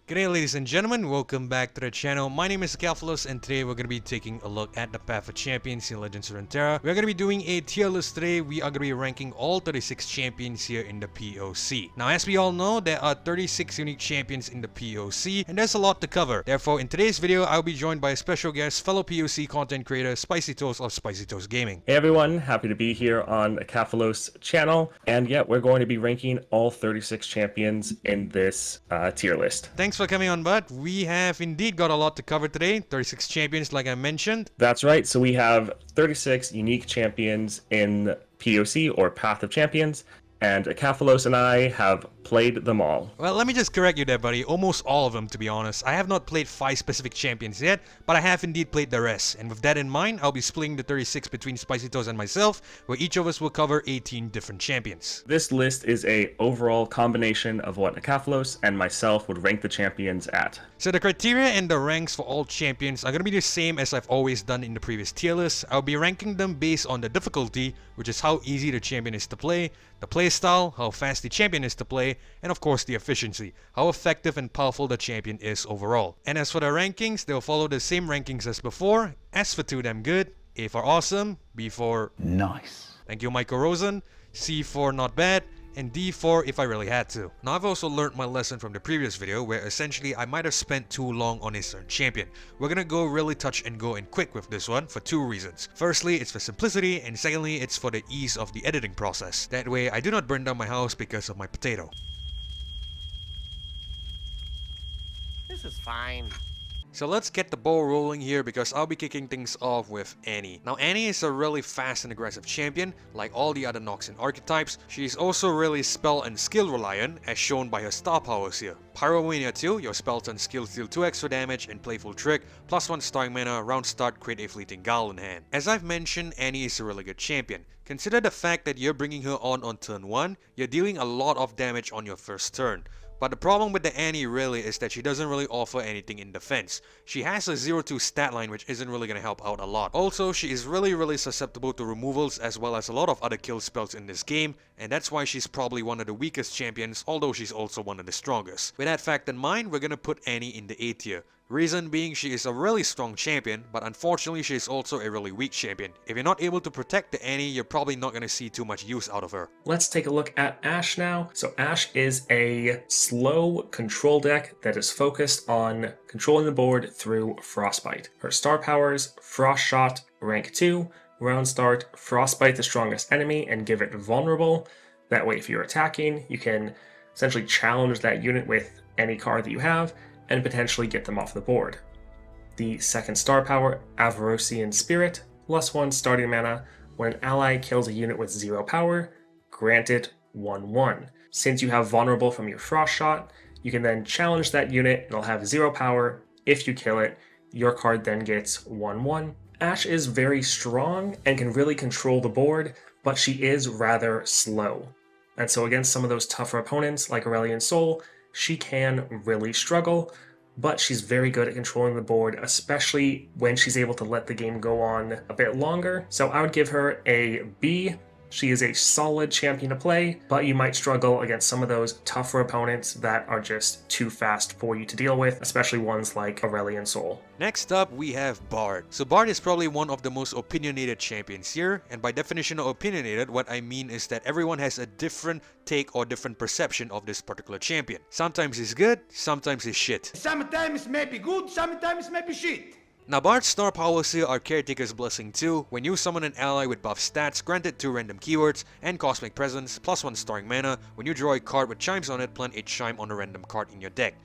G'day ladies and gentlemen, welcome back to the channel. My name is Calphalos and today we're going to be taking a look at the path of champions in Legends of Runeterra. We're going to be doing a tier list today. We are going to be ranking all 36 champions here in the POC. Now as we all know, there are 36 unique champions in the POC and there's a lot to cover. Therefore in today's video, I'll be joined by a special guest, fellow POC content creator Spicy Toast of Spicy Toast Gaming. Hey everyone, happy to be here on the Calphalos channel, and yeah, we're going to be ranking all 36 champions in this tier list. Thanks for coming on, bud. We have indeed got a lot to cover today. 36 champions like I mentioned. That's right, so we have 36 unique champions in POC or Path of Champions, and Calphalos and I have played them all. Well, let me just correct you there, buddy. Almost all of them, to be honest. I have not played 5 specific champions yet, but I have indeed played the rest. And with that in mind, I'll be splitting the 36 between Spicy Toast and myself, where each of us will cover 18 different champions. This list is a overall combination of what Calphalos and myself would rank the champions at. So the criteria and the ranks for all champions are going to be the same as I've always done in the previous tier list. I'll be ranking them based on the difficulty, which is how easy the champion is to play, the playstyle, how fast the champion is to play, and of course the efficiency, how effective and powerful the champion is overall. And as for the rankings, they'll follow the same rankings as before. S for too damn good, A for awesome, B for nice, thank you Michael Rosen, C for not bad, and D for if I really had to. Now I've also learned my lesson from the previous video where essentially I might have spent too long on a certain champion. We're gonna go really touch and go and quick with this one for 2 reasons. Firstly, it's for simplicity, and secondly, it's for the ease of the editing process. That way I do not burn down my house because of my potato. This is fine. So let's get the ball rolling here because I'll be kicking things off with Annie. Now Annie is a really fast and aggressive champion, like all the other Noxian archetypes. She's also really spell and skill reliant, as shown by her star powers here. Pyromania 2, your spells and skills deal 2 extra damage, and Playful Trick, +1 starring mana, round start, create a fleeting Guile in hand. As I've mentioned, Annie is a really good champion. Consider the fact that you're bringing her on turn 1, you're dealing a lot of damage on your first turn. But the problem with the Annie really is that she doesn't really offer anything in defense. She has a 0-2 stat line which isn't really going to help out a lot. Also, she is really susceptible to removals as well as a lot of other kill spells in this game, and that's why she's probably one of the weakest champions, although she's also one of the strongest. With that fact in mind, we're gonna put Annie in the A tier. Reason being, she is a really strong champion, but unfortunately she is also a really weak champion. If you're not able to protect the Annie, you're probably not going to see too much use out of her. Let's take a look at Ashe now. So Ashe is a slow control deck that is focused on controlling the board through Frostbite. Her star powers, Frost Shot, rank 2, round start, Frostbite the strongest enemy and give it vulnerable. That way if you're attacking, you can essentially challenge that unit with any card that you have and potentially get them off the board. The second star power, Avarosian Spirit, +1 starting mana. When an ally kills a unit with 0 power, grant it 1/1. Since you have vulnerable from your Frost Shot, you can then challenge that unit, it'll have 0 power. If you kill it, your card then gets 1/1. Ashe is very strong and can really control the board, but she is rather slow. And so against some of those tougher opponents like Aurelion Sol, she can really struggle, but she's very good at controlling the board, especially when she's able to let the game go on a bit longer. So I would give her a B. She is a solid champion to play, but you might struggle against some of those tougher opponents that are just too fast for you to deal with, especially ones like Aurelion Sol. Next up, we have Bard. So Bard is probably one of the most opinionated champions here, and by definition of opinionated, what I mean is that everyone has a different take or different perception of this particular champion. Sometimes he's good, sometimes he's shit. Sometimes maybe good, sometimes maybe shit. Now Bard's star powers here are Caretaker's Blessing 2. When you summon an ally with buff stats, granted 2 random keywords, and Cosmic Presence, +1 starring mana. When you draw a card with chimes on it, plant a chime on a random card in your deck.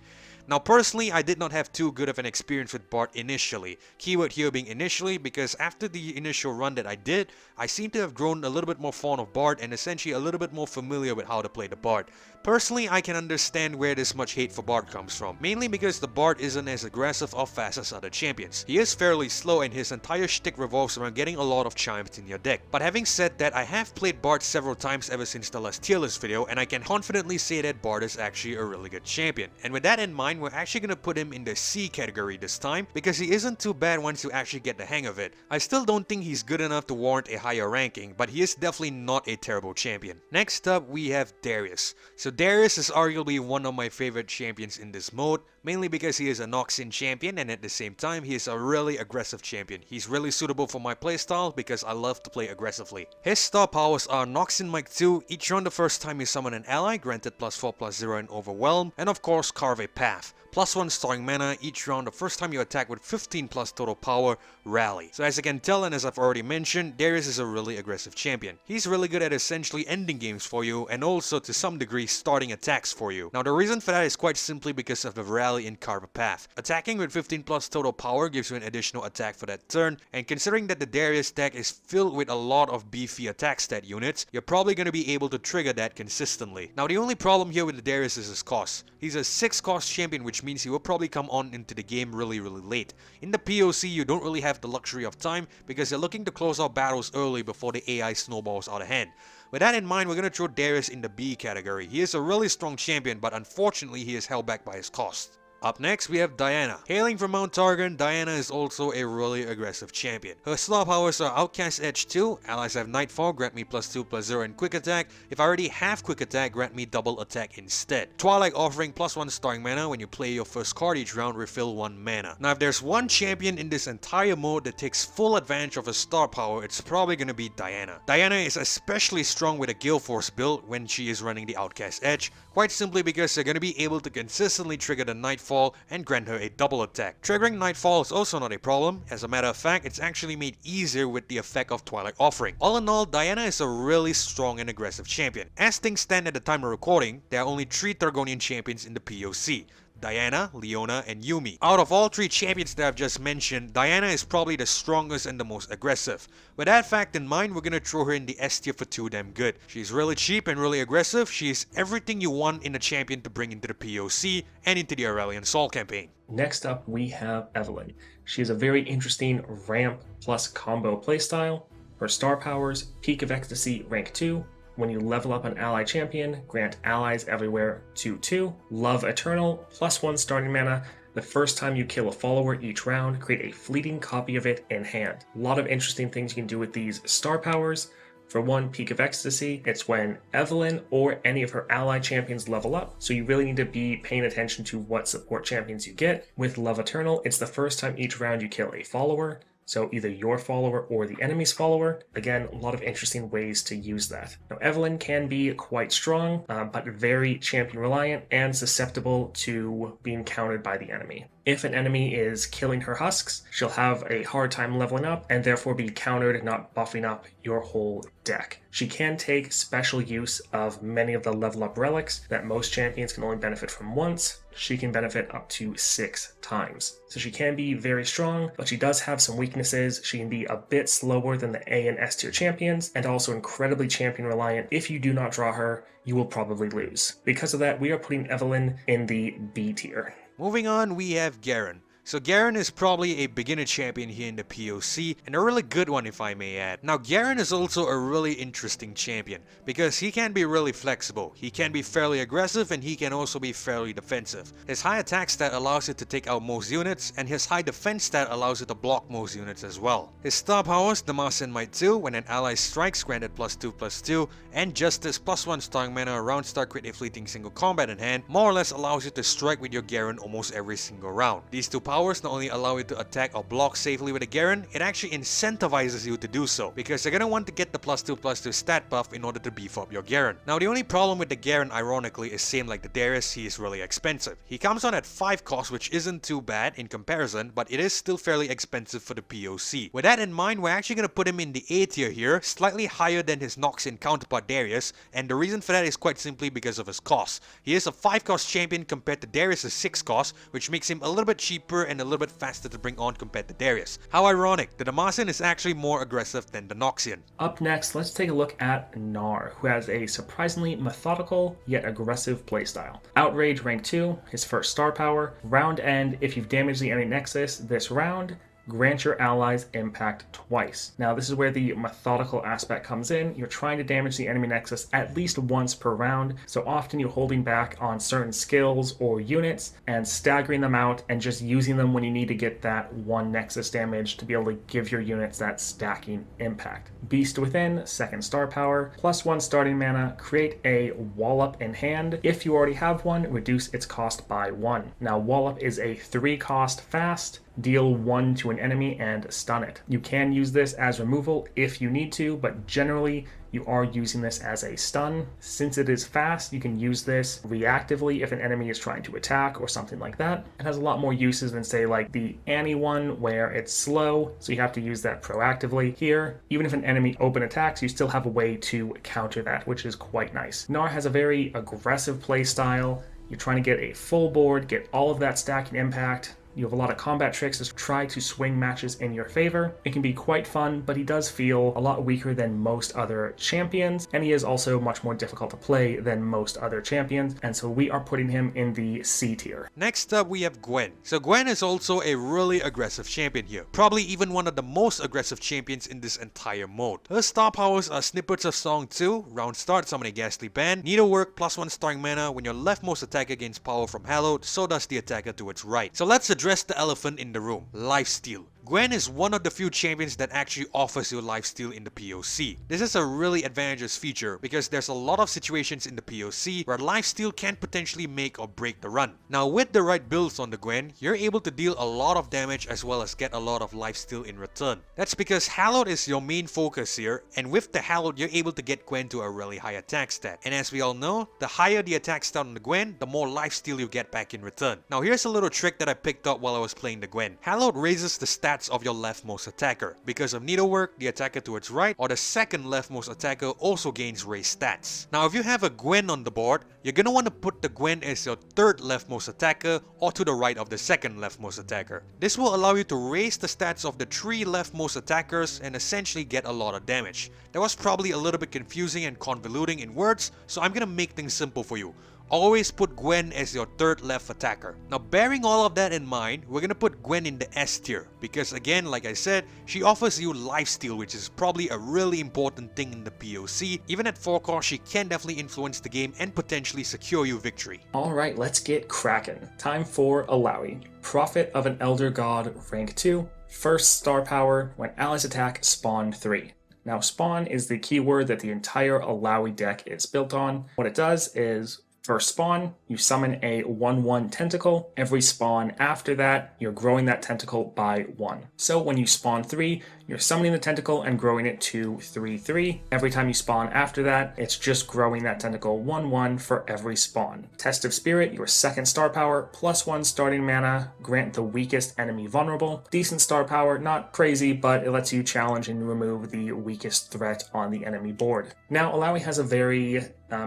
Now personally, I did not have too good of an experience with Bard initially. Keyword here being initially, because after the initial run that I did, I seem to have grown a little bit more fond of Bard and essentially a little bit more familiar with how to play the Bard. Personally, I can understand where this much hate for Bard comes from, mainly because the Bard isn't as aggressive or fast as other champions. He is fairly slow and his entire shtick revolves around getting a lot of chimes in your deck. But having said that, I have played Bard several times ever since the last tier list video, and I can confidently say that Bard is actually a really good champion. And with that in mind, mind, we're actually gonna put him in the C category this time because he isn't too bad once you actually get the hang of it. I still don't think he's good enough to warrant a higher ranking, but he is definitely not a terrible champion. Next up, we have Darius. So Darius is arguably one of my favorite champions in this mode, mainly because he is a Noxian champion and at the same time he is a really aggressive champion. He's really suitable for my playstyle because I love to play aggressively. His star powers are Noxian Mic 2, each round the first time you summon an ally, granted +4/+0 in Overwhelm, and of course Carve a Path. +1 starring mana each round the first time you attack with 15 plus total power, Rally. So as you can tell and as I've already mentioned, Darius is a really aggressive champion. He's really good at essentially ending games for you and also to some degree starting attacks for you. Now the reason for that is quite simply because of the Rally in Carve a Path. Attacking with 15 plus total power gives you an additional attack for that turn, and considering that the Darius deck is filled with a lot of beefy attack stat units, you're probably going to be able to trigger that consistently. Now the only problem here with the Darius is his cost. He's a 6 cost champion, which means he will probably come on into the game really late. In the POC, you don't really have the luxury of time because you're looking to close out battles early before the AI snowballs out of hand. With that in mind, we're going to throw Darius in the B category. He is a really strong champion, but unfortunately he is held back by his cost. Up next, we have Diana. Hailing from Mount Targon, Diana is also a really aggressive champion. Her star powers are Outcast Edge 2, allies have Nightfall, grant me +2/+0 in quick attack. If I already have quick attack, grant me double attack instead. Twilight Offering +1 starring mana, when you play your first card each round, refill 1 mana. Now if there's one champion in this entire mode that takes full advantage of a star power, it's probably gonna be Diana. Diana is especially strong with a Gale Force build when she is running the Outcast Edge, quite simply because you're gonna be able to consistently trigger the Nightfall and grant her a double attack. Triggering Nightfall is also not a problem. As a matter of fact, it's actually made easier with the effect of Twilight Offering. All in all, Diana is a really strong and aggressive champion. As things stand at the time of recording, there are only 3 Targonian champions in the POC. Diana, Leona, and Yuumi. Out of all 3 champions that I've just mentioned, Diana is probably the strongest and the most aggressive. With that fact in mind, we're gonna throw her in the S tier for too damn good. She's really cheap and really aggressive. She is everything you want in a champion to bring into the POC and into the Aurelion Sol campaign. Next up, we have Evelynn. She has a very interesting ramp plus combo playstyle. Her star powers, Peak of Ecstasy, rank 2. When you level up an ally champion, grant allies everywhere 2/2. Love Eternal, +1 starting mana. The first time you kill a follower each round, create a fleeting copy of it in hand. A lot of interesting things you can do with these star powers. For one, Peak of Ecstasy, it's when Evelynn or any of her ally champions level up, so you really need to be paying attention to what support champions you get. With Love Eternal, it's the first time each round you kill a follower, so either your follower or the enemy's follower. Again, a lot of interesting ways to use that. Now, Evelynn can be quite strong, but very champion reliant and susceptible to being countered by the enemy. If an enemy is killing her husks, she'll have a hard time leveling up and therefore be countered, not buffing up your whole deck. She can take special use of many of the level up relics that most champions can only benefit from once. She can benefit up to 6 times. So she can be very strong, but she does have some weaknesses. She can be a bit slower than the A and S tier champions, and also incredibly champion reliant. If you do not draw her, you will probably lose. Because of that, we are putting Evelynn in the B tier. Moving on, we have Garen. So Garen is probably a beginner champion here in the POC, and a really good one if I may add. Now Garen is also a really interesting champion, because he can be really flexible, he can be fairly aggressive, and he can also be fairly defensive. His high attack stat allows it to take out most units, and his high defense stat allows it to block most units as well. His star powers, Damacian Might 2, when an ally strikes, granted +2/+2, and Justice, +1 starring mana, round start, create a fleeting single combat in hand, more or less allows you to strike with your Garen almost every single round. These 2 powers not only allow you to attack or block safely with a Garen, it actually incentivizes you to do so, because you're gonna want to get the +2/+2 stat buff in order to beef up your Garen. Now the only problem with the Garen, ironically, is same like the Darius, he is really expensive. He comes on at 5 cost, which isn't too bad in comparison, but it is still fairly expensive for the POC. With that in mind, we're actually gonna put him in the A tier here, slightly higher than his Noxian counterpart Darius, and the reason for that is quite simply because of his cost. He is a 5 cost champion compared to Darius' 6 cost, which makes him a little bit cheaper and a little bit faster to bring on compared to Darius. How ironic, the Damacian is actually more aggressive than the Noxian. Up next, let's take a look at Gnar, who has a surprisingly methodical yet aggressive playstyle. Outrage rank 2, his first star power. Round end, if you've damaged the enemy nexus this round, grant your allies impact twice. Now this is where the methodical aspect comes in. You're trying to damage the enemy nexus at least once per round, so often you're holding back on certain skills or units and staggering them out and just using them when you need to get that one nexus damage to be able to give your units that stacking impact. Beast Within, second star power, +1 starting mana, create a Wallop in hand. If you already have one, reduce its cost by 1. Now Wallop is a 3 cost fast, deal 1 to an enemy and stun it. You can use this as removal if you need to, but generally you are using this as a stun. Since it is fast, you can use this reactively if an enemy is trying to attack or something like that. It has a lot more uses than say like the Annie one where it's slow, so you have to use that proactively. Here, even if an enemy open attacks, you still have a way to counter that, which is quite nice. Gnar has a very aggressive play style. You're trying to get a full board, get all of that stacking impact. You have a lot of combat tricks to try to swing matches in your favor. It can be quite fun, but he does feel a lot weaker than most other champions, and he is also much more difficult to play than most other champions, and so we are putting him in the C tier. Next up, we have Gwen. So Gwen is also a really aggressive champion here. Probably even one of the most aggressive champions in this entire mode. Her star powers are Snippets of Song 2, round start, summon a Ghastly Band, Needlework, +1 starring mana. When your leftmost attacker gains power from Hallowed, so does the attacker to its right. So let's address the elephant in the room, lifesteal. Gwen is one of the few champions that actually offers you lifesteal in the POC. This is a really advantageous feature because there's a lot of situations in the POC where lifesteal can potentially make or break the run. Now with the right builds on the Gwen, you're able to deal a lot of damage as well as get a lot of lifesteal in return. That's because Hallowed is your main focus here, and with the Hallowed you're able to get Gwen to a really high attack stat. And as we all know, the higher the attack stat on the Gwen, the more lifesteal you get back in return. Now here's a little trick that I picked up while I was playing the Gwen. Hallowed raises the stats of your leftmost attacker. Because of Needlework, the attacker to its right or the second leftmost attacker also gains raised stats. Now if you have a Gwen on the board, you're gonna want to put the Gwen as your third leftmost attacker or to the right of the second leftmost attacker. This will allow you to raise the stats of the 3 leftmost attackers and essentially get a lot of damage. That was probably a little bit confusing and convoluting in words, so I'm gonna make things simple for you. Always put Gwen as your third left attacker. Now bearing all of that in mind, we're gonna put Gwen in the S tier because again, like I said, she offers you lifesteal, which is probably a really important thing in the POC. Even at 4 cost, she can definitely influence the game and potentially secure you victory. Alright, let's get cracking. Time for Illaoi. Prophet of an Elder God, rank 2. First star power, when allies attack, spawn 3. Now spawn is the keyword that the entire Illaoi deck is built on. What it does is first spawn, you summon a 1/1 tentacle. Every spawn after that, you're growing that tentacle by 1. So when you spawn 3, you're summoning the tentacle and growing it to 3/3. Every time you spawn after that, it's just growing that tentacle 1/1 for every spawn. Test of Spirit, your second star power, +1 starting mana, grant the weakest enemy vulnerable. Decent star power, not crazy, but it lets you challenge and remove the weakest threat on the enemy board. Now, Illaoi has a very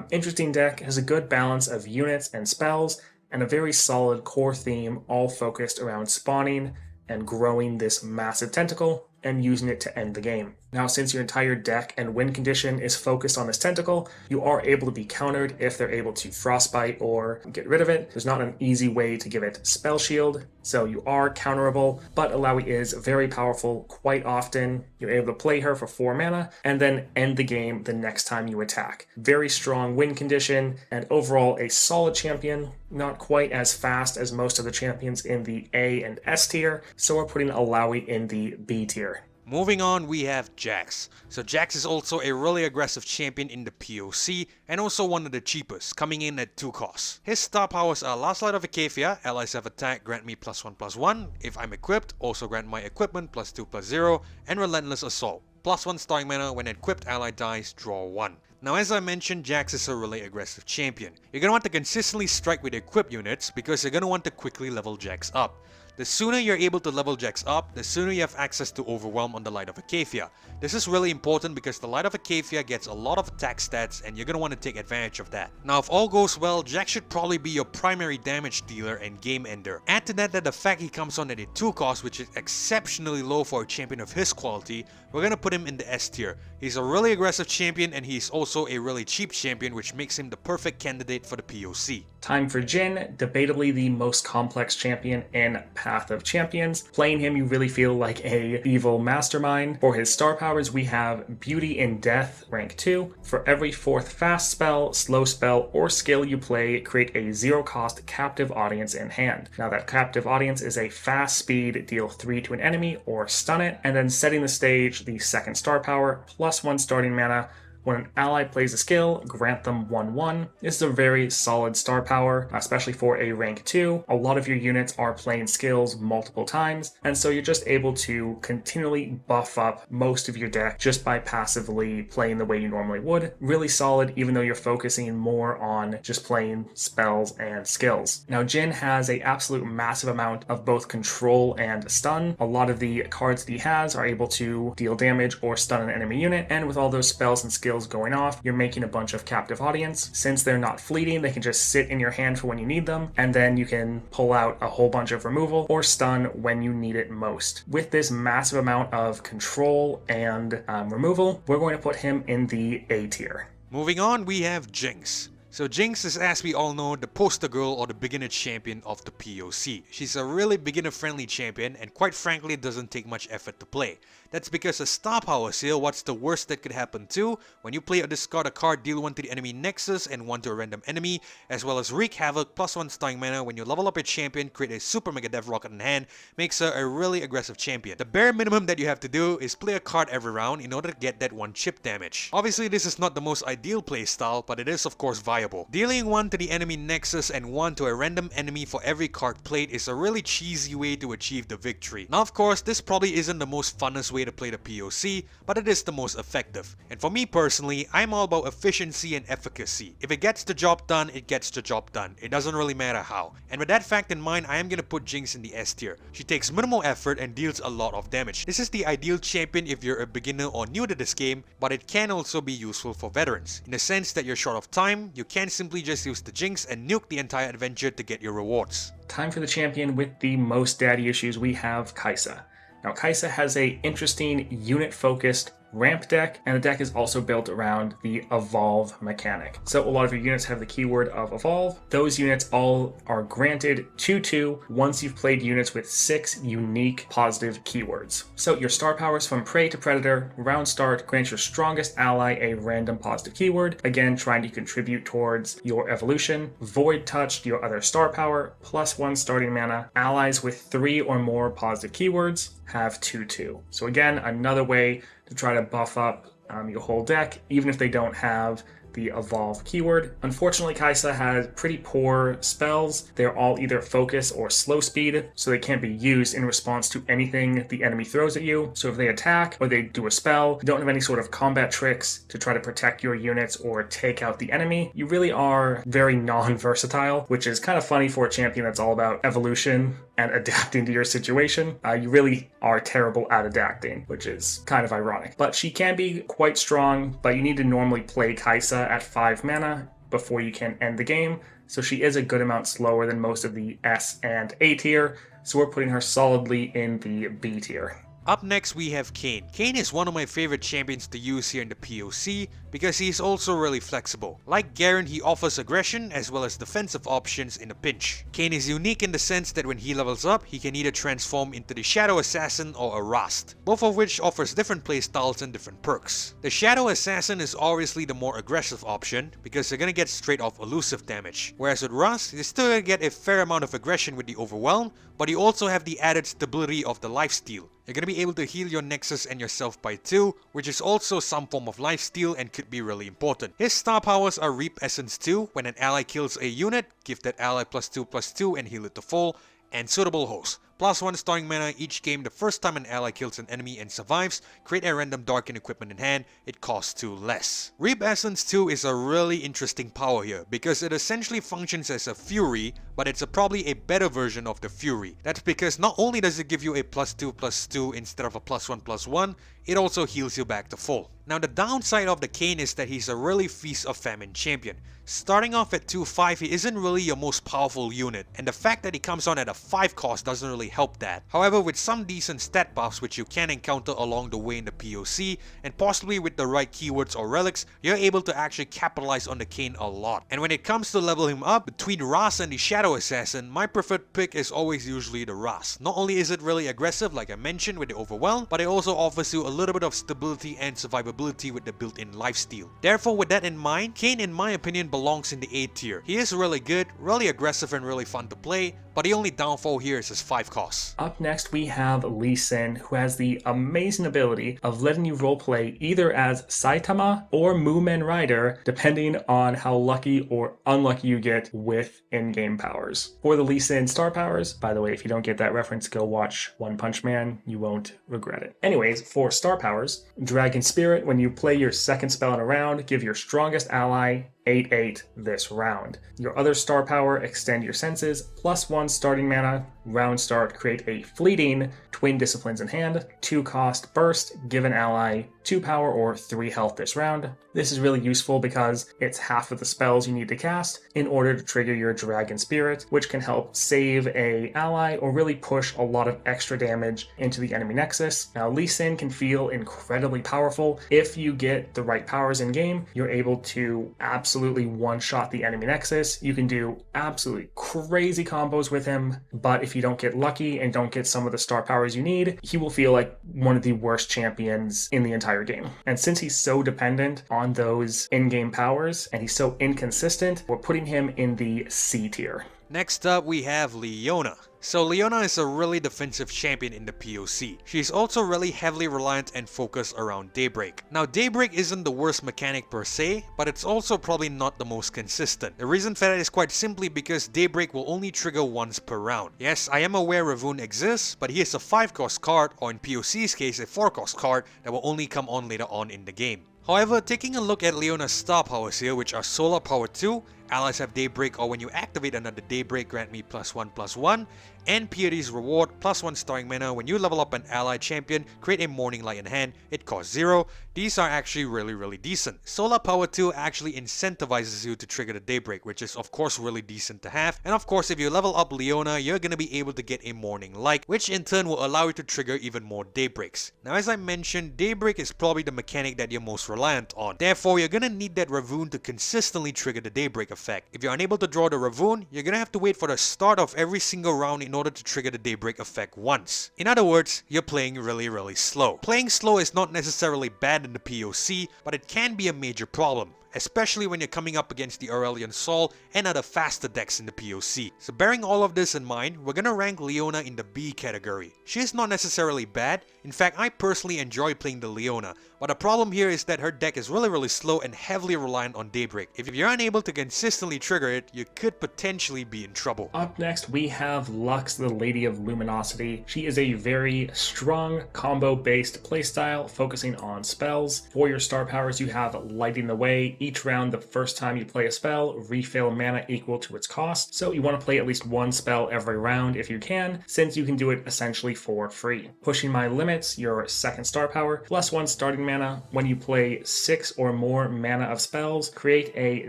interesting deck, has a good balance of units and spells, and a very solid core theme, all focused around spawning and growing this massive tentacle and using it to end the game. Now, since your entire deck and win condition is focused on this tentacle, you are able to be countered if they're able to frostbite or get rid of it. There's not an easy way to give it spell shield, so you are counterable, but Illaoi is very powerful quite often. You're able to play her for 4 mana and then end the game the next time you attack. Very strong win condition and overall a solid champion, not quite as fast as most of the champions in the A and S tier, so we're putting Illaoi in the B tier. Moving on, we have Jax. So Jax is also a really aggressive champion in the POC and also one of the cheapest, coming in at 2 costs. His star powers are Last Light of Acacia, allies have attack, grant me +1/+1. If I'm equipped, also grant my equipment +2/+0, and Relentless Assault. +1 starring mana, when equipped ally dies, draw 1. Now as I mentioned, Jax is a really aggressive champion. You're gonna want to consistently strike with equipped units because you're gonna want to quickly level Jax up. The sooner you're able to level Jax up, the sooner you have access to Overwhelm on the Light of Acacia. This is really important because the Light of Acacia gets a lot of attack stats and you're going to want to take advantage of that. Now if all goes well, Jax should probably be your primary damage dealer and game ender. Add to that the fact he comes on at a 2 cost, which is exceptionally low for a champion of his quality, we're going to put him in the S tier. He's a really aggressive champion and he's also a really cheap champion, which makes him the perfect candidate for the POC. Time for Jhin, debatably the most complex champion in path of champions. Playing him, you really feel like a evil mastermind. For his star powers, we have Beauty in Death, rank 2. For every 4th fast spell, slow spell, or skill you play, create a 0-cost captive audience in hand. Now that captive audience is a fast speed, deal 3 to an enemy or stun it, and then setting the stage, the 2nd star power, +1 starting mana. When an ally plays a skill, grant them 1/1. This is a very solid star power, especially for a rank 2. A lot of your units are playing skills multiple times, and so you're just able to continually buff up most of your deck just by passively playing the way you normally would. Really solid, even though you're focusing more on just playing spells and skills. Now, Jhin has an absolute massive amount of both control and stun. A lot of the cards that he has are able to deal damage or stun an enemy unit, and with all those spells and skills going off, you're making a bunch of captive audience. Since they're not fleeting, they can just sit in your hand for when you need them, and then you can pull out a whole bunch of removal or stun when you need it most. With this massive amount of control and removal, we're going to put him in the A tier. Moving on, we have Jinx. So Jinx is, as we all know, the poster girl or the beginner champion of the POC. She's a really beginner-friendly champion and quite frankly it doesn't take much effort to play. That's because a star power seal, what's the worst that could happen too? When you play or discard a card, deal 1 to the enemy nexus and 1 to a random enemy, as well as wreak havoc, +1 stunning mana. When you level up your champion, create a super mega death rocket in hand, makes her a really aggressive champion. The bare minimum that you have to do is play a card every round in order to get that 1 chip damage. Obviously this is not the most ideal playstyle, but it is of course viable. Dealing 1 to the enemy nexus and 1 to a random enemy for every card played is a really cheesy way to achieve the victory. Now of course this probably isn't the most funnest way to play the POC, but it is the most effective. And for me personally, I'm all about efficiency and efficacy. If it gets the job done, it gets the job done. It doesn't really matter how. And with that fact in mind, I am gonna put Jinx in the S tier. She takes minimal effort and deals a lot of damage. This is the ideal champion if you're a beginner or new to this game, but it can also be useful for veterans. In the sense that you're short of time, you can simply just use the Jinx and nuke the entire adventure to get your rewards. Time for the champion with the most daddy issues. We have Kai'Sa. Now, Kai'Sa has a interesting unit-focused ramp deck, and the deck is also built around the evolve mechanic. So a lot of your units have the keyword of evolve. Those units all are granted 2/2 once you've played units with 6 unique positive keywords. So your star powers from Prey to Predator, round start, grant your strongest ally a random positive keyword, again trying to contribute towards your evolution. Void Touch, your other star power, +1 starting mana. Allies with 3 or more positive keywords have 2/2. So again, another way to try to buff up your whole deck, even if they don't have the evolve keyword. Unfortunately, Kai'Sa has pretty poor spells. They're all either focus or slow speed, so they can't be used in response to anything the enemy throws at you. So if they attack or they do a spell, you don't have any sort of combat tricks to try to protect your units or take out the enemy. You really are very non-versatile, which is kind of funny for a champion that's all about evolution and adapting to your situation. You really are terrible at adapting, which is kind of ironic. But she can be quite strong, but you need to normally play Kai'Sa at 5 mana before you can end the game. So she is a good amount slower than most of the S and A tier. So we're putting her solidly in the B tier. Up next we have Kayn. Kayn is one of my favorite champions to use here in the POC because he is also really flexible. Like Garen, he offers aggression as well as defensive options in a pinch. Kayn is unique in the sense that when he levels up, he can either transform into the Shadow Assassin or a Rust, both of which offers different playstyles and different perks. The Shadow Assassin is obviously the more aggressive option because you're gonna get straight off elusive damage, whereas with Rust, you're still gonna get a fair amount of aggression with the Overwhelm, but you also have the added stability of the lifesteal. You're gonna be able to heal your Nexus and yourself by 2, which is also some form of lifesteal and could be really important. His star powers are Reap Essence 2, when an ally kills a unit, give that ally +2/+2 and heal it to full, and Suitable Host. +1 starting mana each game the first time an ally kills an enemy and survives, create a random darken equipment in hand, it costs 2 less. Reap Essence 2 is a really interesting power here, because it essentially functions as a Fury, but it's probably a better version of the Fury. That's because not only does it give you a +2/+2 instead of a +1/+1, it also heals you back to full. Now the downside of the Kayn is that he's a really Feast of Famine champion. Starting off at 2/5, he isn't really your most powerful unit, and the fact that he comes on at a 5 cost doesn't really help that. However, with some decent stat buffs which you can encounter along the way in the POC, and possibly with the right keywords or relics, you're able to actually capitalize on the Kayn a lot. And when it comes to level him up, between Ras and the Shadow Assassin, my preferred pick is always usually the Ras. Not only is it really aggressive like I mentioned with the Overwhelm, but it also offers you a little bit of stability and survivability with the built-in lifesteal. Therefore, with that in mind, Kayn in my opinion belongs in the A tier. He is really good, really aggressive and really fun to play, but the only downfall here is his 5 costs. Up next we have Lee Sin, who has the amazing ability of letting you roleplay either as Saitama or Moomin Rider, depending on how lucky or unlucky you get with in-game powers. For the Lee Sin star powers, by the way, if you don't get that reference, go watch One Punch Man, you won't regret it. Anyways, for star powers, Dragon Spirit, when you play your second spell in a round, give your strongest ally 8/8 this round. Your other star power, Extend Your Senses, +1 starting mana, round start, create a fleeting Twin Disciplines in hand, 2 cost burst, give an ally 2 power or 3 health this round. This is really useful because it's half of the spells you need to cast in order to trigger your Dragon Spirit, which can help save a ally or really push a lot of extra damage into the enemy nexus. Now, Lee Sin can feel incredibly powerful. If you get the right powers in game, you're able to absolutely one-shot the enemy nexus. You can do absolutely crazy combos with him, but if you don't get lucky and don't get some of the star powers you need, he will feel like one of the worst champions in the entire game. And since he's so dependent on those in-game powers and he's so inconsistent, we're putting him in the C tier. Next up, we have Leona. So Leona is a really defensive champion in the POC. She's also really heavily reliant and focused around Daybreak. Now Daybreak isn't the worst mechanic per se, but it's also probably not the most consistent. The reason for that is quite simply because Daybreak will only trigger once per round. Yes, I am aware Ravun exists, but he is a 5-cost card, or in POC's case a 4-cost card that will only come on later on in the game. However, taking a look at Leona's star powers here, which are Solar Power 2, allies have Daybreak, or when you activate another Daybreak, grant me +1/+1, and Piety's Reward, +1 starring mana. When you level up an ally champion, create a Morning Light in hand, it costs 0. These are actually really decent. Solar Power 2 actually incentivizes you to trigger the Daybreak, which is of course really decent to have. And of course, if you level up Leona, you're gonna be able to get a Morning Light, which in turn will allow you to trigger even more Daybreaks. Now, as I mentioned, Daybreak is probably the mechanic that you're most reliant on. Therefore, you're gonna need that Ravun to consistently trigger the Daybreak effect. If you're unable to draw the Ravun, you're gonna have to wait for the start of every single round in order to trigger the Daybreak effect once. In other words, you're playing really slow. Playing slow is not necessarily bad in the POC, but it can be a major problem, especially when you're coming up against the Aurelion Sol and other faster decks in the POC. So bearing all of this in mind, we're gonna rank Leona in the B category. She is not necessarily bad. In fact, I personally enjoy playing the Leona, but the problem here is that her deck is really slow and heavily reliant on Daybreak. If you're unable to consistently trigger it, you could potentially be in trouble. Up next, we have Lux, the Lady of Luminosity. She is a very strong combo-based playstyle, focusing on spells. For your star powers, you have Lighting the Way. Each round, the first time you play a spell, refill mana equal to its cost. So you want to play at least one spell every round if you can, since you can do it essentially for free. Pushing My Limits, your second star power, +1 starting mana. When you play 6 or more mana of spells, create a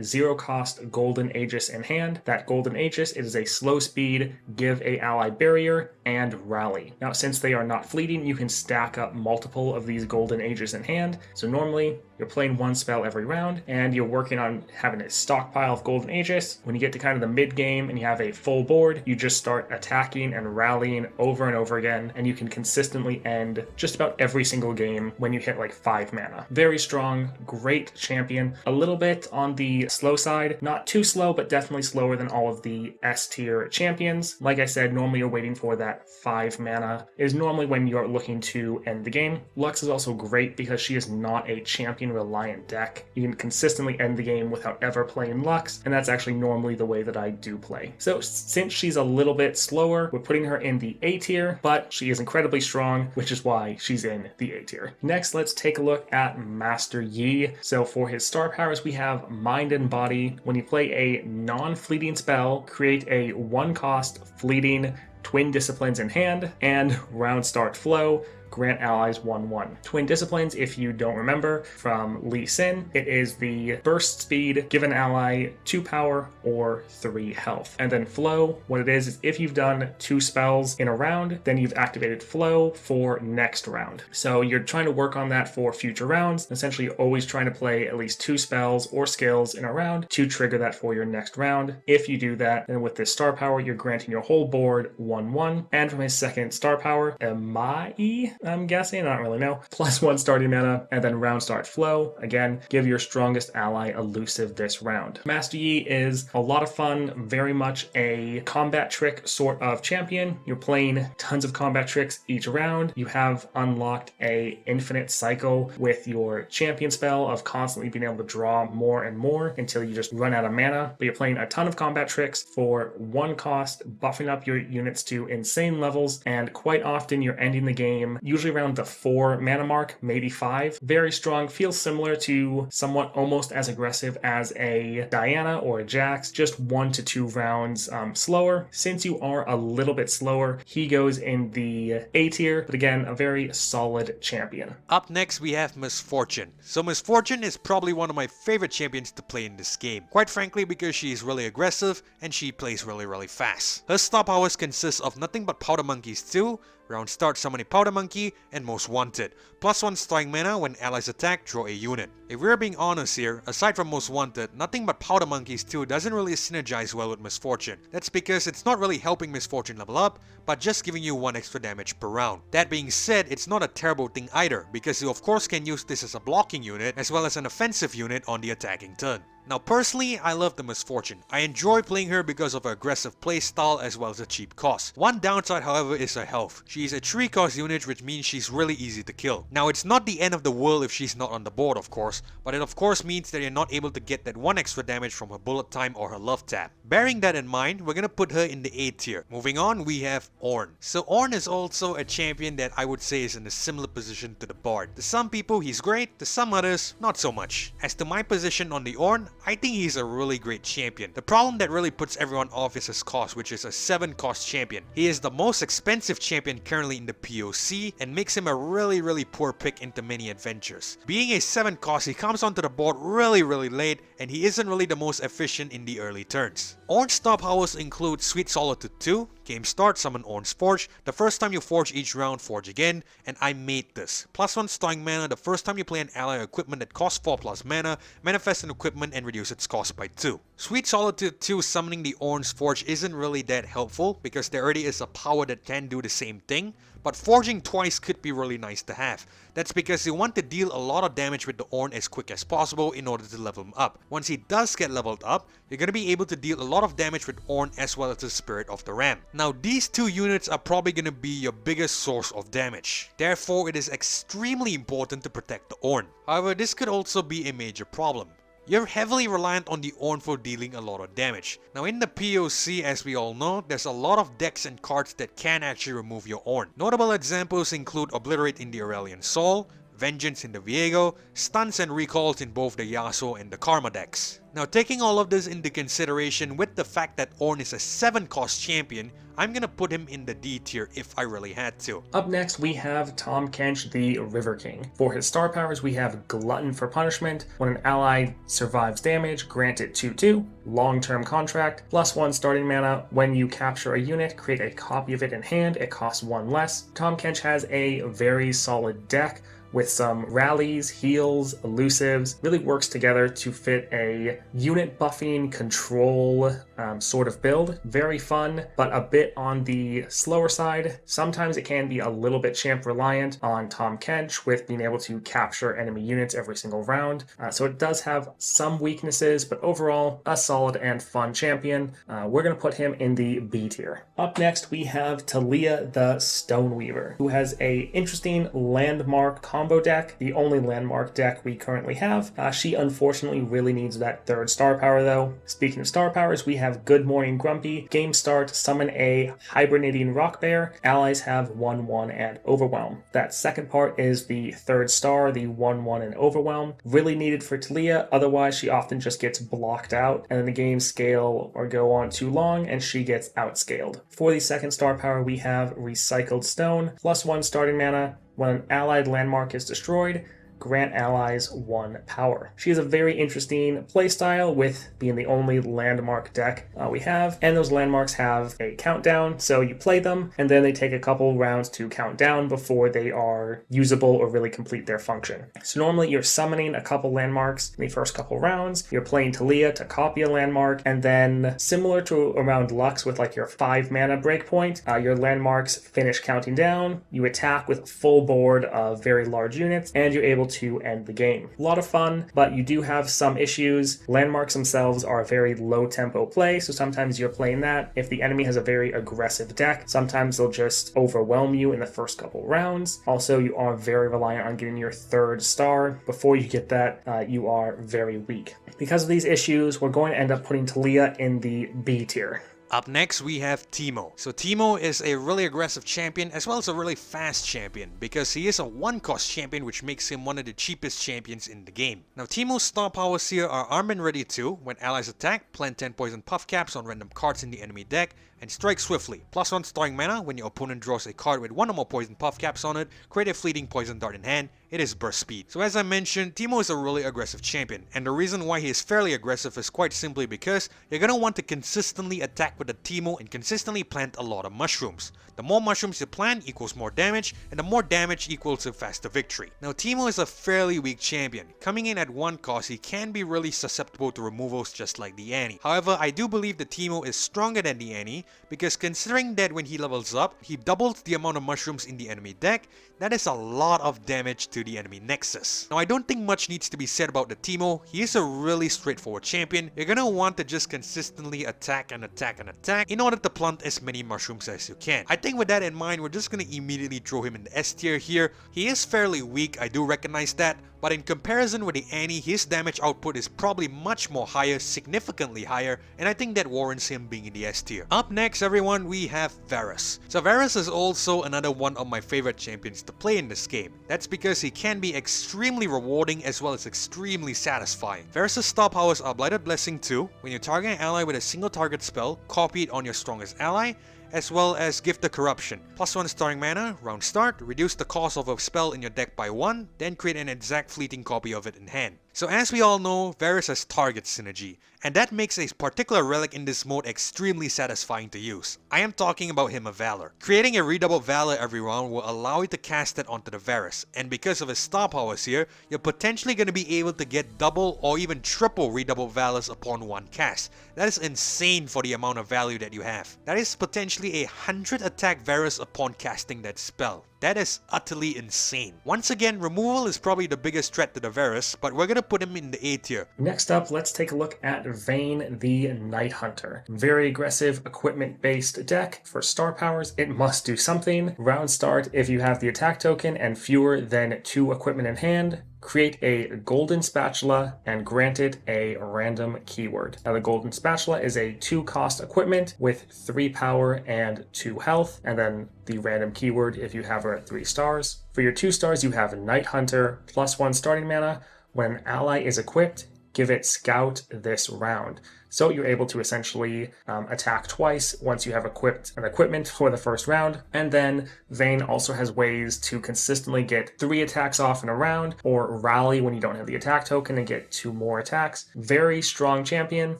0-cost Golden Aegis in hand. That Golden Aegis is a slow speed, give a ally barrier, and rally. Now, since they are not fleeting, you can stack up multiple of these Golden Aegis in hand. So normally, you're playing one spell every round, and you're working on having a stockpile of Golden Aegis. When you get to kind of the mid-game and you have a full board, you just start attacking and rallying over and over again, and you can consistently end just about every single game when you hit like 5 mana. Very strong, great champion. A little bit on the slow side, not too slow, but definitely slower than all of the S-tier champions. Like I said, normally you're waiting for that 5 mana is normally when you're looking to end the game. Lux is also great because she is not a champion reliant deck. You can consistently end the game without ever playing Lux, and that's actually normally the way that I do play. So since she's a little bit slower, we're putting her in the A tier, but she is incredibly strong, which is why she's in the A tier. Next, let's take a look at Master Yi. So for his star powers, we have Mind and Body. When you play a non-fleeting spell, create a 1-cost fleeting Twin Disciplines in hand, and round start flow. grant allies 1/1. Twin Disciplines, if you don't remember, from Lee Sin, it is the burst speed, give an ally 2 power or 3 health. And then Flow, what it is if you've done 2 spells in a round, then you've activated Flow for next round. So you're trying to work on that for future rounds, essentially always trying to play at least 2 spells or skills in a round to trigger that for your next round. If you do that, then with this star power, you're granting your whole board 1/1. And from his second star power, Illaoi, I'm guessing, I don't really know, +1 starting mana, and then round start Flow. Again, give your strongest ally elusive this round. Master Yi is a lot of fun, very much a combat trick sort of champion. You're playing tons of combat tricks each round. You have unlocked a infinite cycle with your champion spell of constantly being able to draw more and more until you just run out of mana. But you're playing a ton of combat tricks for 1 cost, buffing up your units to insane levels, and quite often you're ending the game usually around the 4 mana mark, maybe 5. Very strong, feels similar to somewhat almost as aggressive as a Diana or a Jax, just 1 to 2 rounds slower. Since you are a little bit slower, he goes in the A tier, but again, a very solid champion. Up next we have Miss Fortune. So Miss Fortune is probably one of my favorite champions to play in this game. Quite frankly, because she is really aggressive and she plays really fast. Her star powers consist of nothing but Powder Monkeys 2, round start summoning Powder Monkey, and Most Wanted. +1 starting mana when allies attack, draw a unit. If we're being honest here, aside from Most Wanted, nothing but Powder Monkeys 2 doesn't really synergize well with Miss Fortune. That's because it's not really helping Miss Fortune level up, but just giving you 1 extra damage per round. That being said, it's not a terrible thing either, because you of course can use this as a blocking unit as well as an offensive unit on the attacking turn. Now personally, I love the Miss Fortune. I enjoy playing her because of her aggressive playstyle as well as a cheap cost. One downside however is her health. She's a 3 cost unit, which means she's really easy to kill. Now it's not the end of the world if she's not on the board of course, but it of course means that you're not able to get that 1 extra damage from her bullet time or her love tap. Bearing that in mind, we're gonna put her in the A tier. Moving on, we have Ornn. So Ornn is also a champion that I would say is in a similar position to the Bard. To some people he's great, to some others not so much. As to my position on the Ornn, I think he's a really great champion. The problem that really puts everyone off is his cost, which is a 7 cost champion. He is the most expensive champion currently in the POC and makes him a really poor pick into many adventures. Being a 7 cost, he comes onto the board really late, and he isn't really the most efficient in the early turns. Ornn's star powers include Sweet Solitude 2, game start, summon Ornn's Forge, the first time you forge each round, forge again, and I made this. +1 starting mana, the first time you play an ally or equipment that costs 4+ mana, manifest an equipment and reduce its cost by 2. Sweet Solitude 2 summoning the Ornn's Forge isn't really that helpful because there already is a power that can do the same thing, but forging twice could be really nice to have. That's because you want to deal a lot of damage with the Ornn as quick as possible in order to level him up. Once he does get leveled up, you're going to be able to deal a lot of damage with Ornn as well as the Spirit of the Ram. Now these 2 units are probably going to be your biggest source of damage. Therefore it is extremely important to protect the Ornn. However, this could also be a major problem. You're heavily reliant on the Ornn for dealing a lot of damage. Now in the POC, as we all know, there's a lot of decks and cards that can actually remove your Ornn. Notable examples include Obliterate in the Aurelion Sol, Vengeance in the Veigar, Stuns and Recalls in both the Yasuo and the Karma decks. Now taking all of this into consideration with the fact that Ornn is a 7 cost champion, I'm gonna put him in the D tier if I really had to. Up next we have Tahm Kench, the River King. For his star powers we have Glutton for punishment. When an ally survives damage, grant it 2/2. Long-term contract, +1 starting mana. When you capture a unit, create a copy of it in hand. It costs 1 less. Tahm Kench has a very solid deck with some rallies, heals, elusives, really works together to fit a unit buffing control sort of build. Very fun, but a bit on the slower side. Sometimes it can be a little bit champ reliant on Tahm Kench with being able to capture enemy units every single round. So it does have some weaknesses, but overall a solid and fun champion. We're going to put him in the B tier. Up next we have Taliyah the Stoneweaver, who has a interesting landmark combo deck, the only landmark deck we currently have. She unfortunately really needs that 3rd star power though. Speaking of star powers, we have Good Morning Grumpy. Game start, summon a hibernating rock bear. Allies have 1/1 and Overwhelm. That second part is the 3rd star, the 1/1 and Overwhelm. Really needed for Taliyah, otherwise she often just gets blocked out and then the game scale or go on too long and she gets outscaled. For the 2nd star power we have Recycled Stone, +1 starting mana. When an allied landmark is destroyed, grant allies 1 power. She has a very interesting playstyle with being the only landmark deck we have, and those landmarks have a countdown, so you play them, and then they take a couple rounds to count down before they are usable or really complete their function. So normally you're summoning a couple landmarks in the first couple rounds, you're playing Taliyah to copy a landmark, and then similar to around Lux with like your 5 mana breakpoint, your landmarks finish counting down, you attack with a full board of very large units, and you're able to end the game. A lot of fun, but you do have some issues. Landmarks themselves are a very low tempo play, so sometimes you're playing that. If the enemy has a very aggressive deck, sometimes they'll just overwhelm you in the first couple rounds. Also, you are very reliant on getting your 3rd star. Before you get that, you are very weak. Because of these issues, we're going to end up putting Taliyah in the B tier. Up next, we have Teemo. So Teemo is a really aggressive champion as well as a really fast champion because he is a 1-cost champion, which makes him one of the cheapest champions in the game. Now Teemo's star powers here are Arm and Ready 2. When allies attack, plant 10 poison puff caps on random cards in the enemy deck and strike swiftly. +1 starring mana. When your opponent draws a card with 1 or more poison puff caps on it, create a fleeting poison dart in hand. It is burst speed. So as I mentioned, Teemo is a really aggressive champion, and the reason why he is fairly aggressive is quite simply because you're gonna want to consistently attack with the Teemo and consistently plant a lot of mushrooms. The more mushrooms you plant equals more damage, and the more damage equals a faster victory. Now Teemo is a fairly weak champion. Coming in at 1 cost, he can be really susceptible to removals just like the Annie. However, I do believe the Teemo is stronger than the Annie, because considering that when he levels up, he doubles the amount of mushrooms in the enemy deck. That is a lot of damage to the enemy Nexus. Now I don't think much needs to be said about the Teemo. He is a really straightforward champion. You're gonna want to just consistently attack and attack and attack in order to plant as many mushrooms as you can. I think with that in mind, we're just gonna immediately throw him in the S tier here. He is fairly weak, I do recognize that, but in comparison with the Annie, his damage output is probably much more higher, significantly higher, and I think that warrants him being in the S tier. Up next, everyone, we have Varus. So Varus is also another one of my favorite champions to play in this game. That's because he can be extremely rewarding as well as extremely satisfying. Varus' star powers are Blighted Blessing 2. When you target an ally with a single target spell, copy it on your strongest ally, as well as Gift of Corruption. +1 starring mana, round start, reduce the cost of a spell in your deck by 1, then create an exact fleeting copy of it in hand. So as we all know, Varus has target synergy, and that makes a particular relic in this mode extremely satisfying to use. I am talking about Hymn of Valor. Creating a redoubled Valor every round will allow you to cast it onto the Varus, and because of his star powers here, you're potentially going to be able to get double or even triple redoubled Valors upon 1 cast. That is insane for the amount of value that you have. That is potentially a 100 attack Varus upon casting that spell. That is utterly insane. Once again, removal is probably the biggest threat to the Varus, but we're gonna put him in the A tier. Next up, let's take a look at Vayne the Night Hunter. Very aggressive equipment-based deck. For star powers, it must do something. Round start, if you have the attack token and fewer than 2 equipment in hand, create a golden spatula and grant it a random keyword. Now the golden spatula is a 2-cost equipment with 3 power and 2 health, and then the random keyword if you have her at 3 stars. For your 2 stars, you have Night Hunter, +1 starting mana. When an ally is equipped, give it Scout this round. So you're able to essentially attack twice once you have equipped an equipment for the first round. And then Vayne also has ways to consistently get 3 attacks off in a round, or rally when you don't have the attack token and get 2 more attacks. Very strong champion,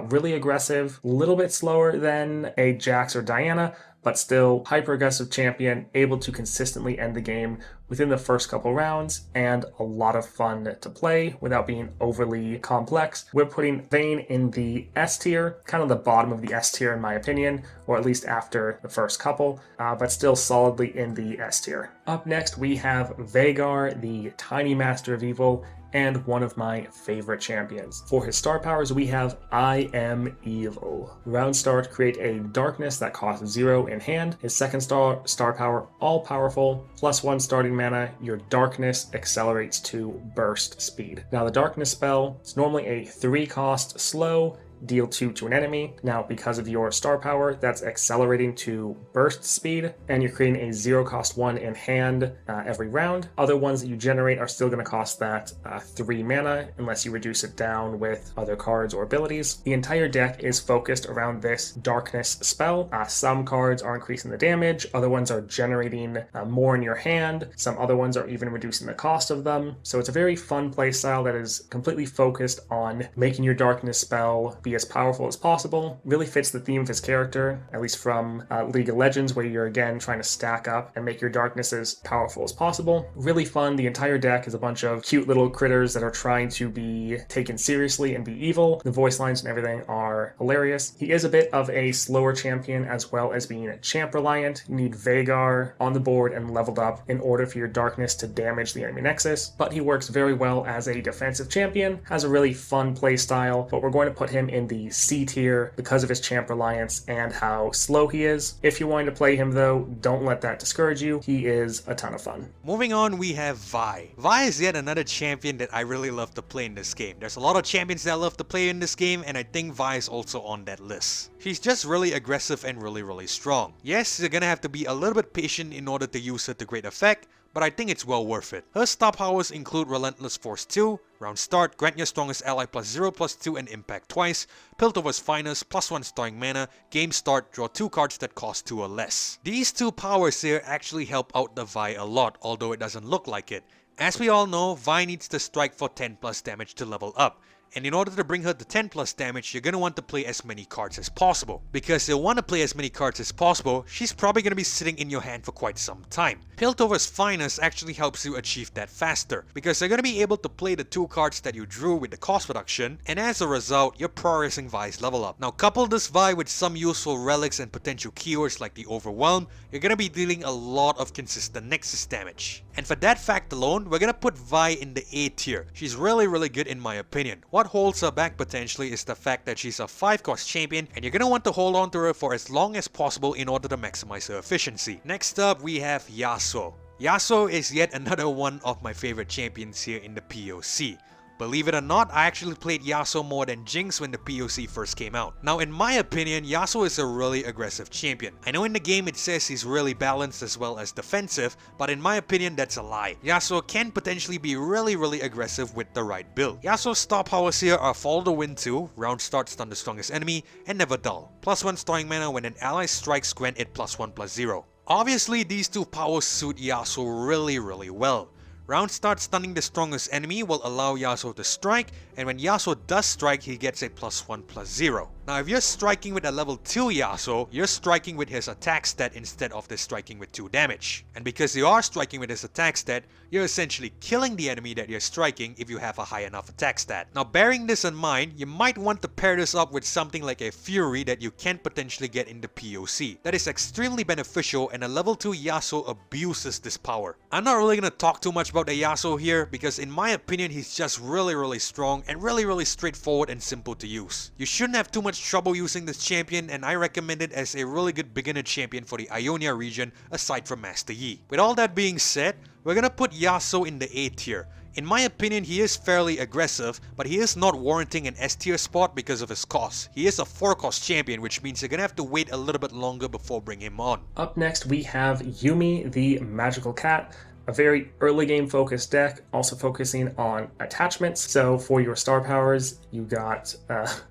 really aggressive, a little bit slower than a Jax or Diana, but still hyper-aggressive champion, able to consistently end the game within the first couple rounds, and a lot of fun to play without being overly complex. We're putting Vayne in the S tier, kind of the bottom of the S tier in my opinion, or at least after the first couple, but still solidly in the S tier. Up next, we have Veigar, the Tiny Master of Evil, and one of my favorite champions. For his star powers, we have I Am Evil. Round start, create a darkness that costs 0 in hand. His second star power, all powerful, +1 starting mana, your darkness accelerates to burst speed. Now the darkness spell is normally a 3-cost slow, deal 2 to an enemy. Now, because of your star power, that's accelerating to burst speed, and you're creating a 0-cost 1 in hand every round. Other ones that you generate are still going to cost that 3 mana, unless you reduce it down with other cards or abilities. The entire deck is focused around this darkness spell. Some cards are increasing the damage, other ones are generating more in your hand, some other ones are even reducing the cost of them. So it's a very fun playstyle that is completely focused on making your darkness spell be as powerful as possible. Really fits the theme of his character, at least from League of Legends, where you're again trying to stack up and make your darkness as powerful as possible. Really fun. The entire deck is a bunch of cute little critters that are trying to be taken seriously and be evil. The voice lines and everything are hilarious. He is a bit of a slower champion, as well as being a champ reliant. You need Veigar on the board and leveled up in order for your darkness to damage the enemy nexus, but he works very well as a defensive champion, has a really fun play style, but we're going to put him in the C tier because of his champ reliance and how slow he is. If you're wanting to play him though, don't let that discourage you. He is a ton of fun. Moving on, we have Vi. Vi is yet another champion that I really love to play in this game. There's a lot of champions that I love to play in this game, and I think Vi is also on that list. She's just really aggressive and really strong. Yes, you're gonna have to be a little bit patient in order to use her to great effect, but I think it's well worth it. Her star powers include Relentless Force 2, round start, grant your strongest ally +0/+2 and impact twice, Piltover's Finest, +1 starring mana, game start, draw 2 cards that cost 2 or less. These 2 powers here actually help out the Vi a lot, although it doesn't look like it. As we all know, Vi needs to strike for 10+ damage to level up. And in order to bring her to 10+ damage, you're going to want to play as many cards as possible. Because you'll want to play as many cards as possible, she's probably going to be sitting in your hand for quite some time. Piltover's Finest actually helps you achieve that faster, because you're going to be able to play the 2 cards that you drew with the cost reduction, and as a result, you're progressing Vi's level up. Now couple this Vi with some useful relics and potential keywords like the Overwhelm, you're going to be dealing a lot of consistent Nexus damage. And for that fact alone, we're going to put Vi in the A tier. She's really good in my opinion. What holds her back potentially is the fact that she's a 5-cost champion, and you're going to want to hold on to her for as long as possible in order to maximize her efficiency. Next up, we have Yasuo. Yasuo is yet another one of my favorite champions here in the POC. Believe it or not, I actually played Yasuo more than Jinx when the POC first came out. Now in my opinion, Yasuo is a really aggressive champion. I know in the game it says he's really balanced as well as defensive, but in my opinion that's a lie. Yasuo can potentially be really aggressive with the right build. Yasuo's star powers here are Follow the Wind 2, round start stun the strongest enemy, and Never Dull. +1 starring mana when an ally strikes, grant it +1/+0. Obviously these 2 powers suit Yasuo really well. Round start stunning the strongest enemy will allow Yasuo to strike, and when Yasuo does strike, he gets a +1/+0. Now if you're striking with a level 2 Yasuo, you're striking with his attack stat instead of the striking with 2 damage. And because you are striking with his attack stat, you're essentially killing the enemy that you're striking if you have a high enough attack stat. Now bearing this in mind, you might want to pair this up with something like a Fury that you can potentially get in the POC. That is extremely beneficial, and a level 2 Yasuo abuses this power. I'm not really going to talk too much about the Yasuo here, because in my opinion he's just really strong and really straightforward and simple to use. You shouldn't have too much trouble using this champion, and I recommend it as a really good beginner champion for the Ionia region aside from Master Yi. With all that being said, we're gonna put Yasuo in the A tier. In my opinion, he is fairly aggressive, but he is not warranting an S tier spot because of his cost. He is a 4-cost champion, which means you're gonna have to wait a little bit longer before bringing him on. Up next we have Yuumi, the Magical Cat. A very early game focused deck, also focusing on attachments. So for your star powers, you got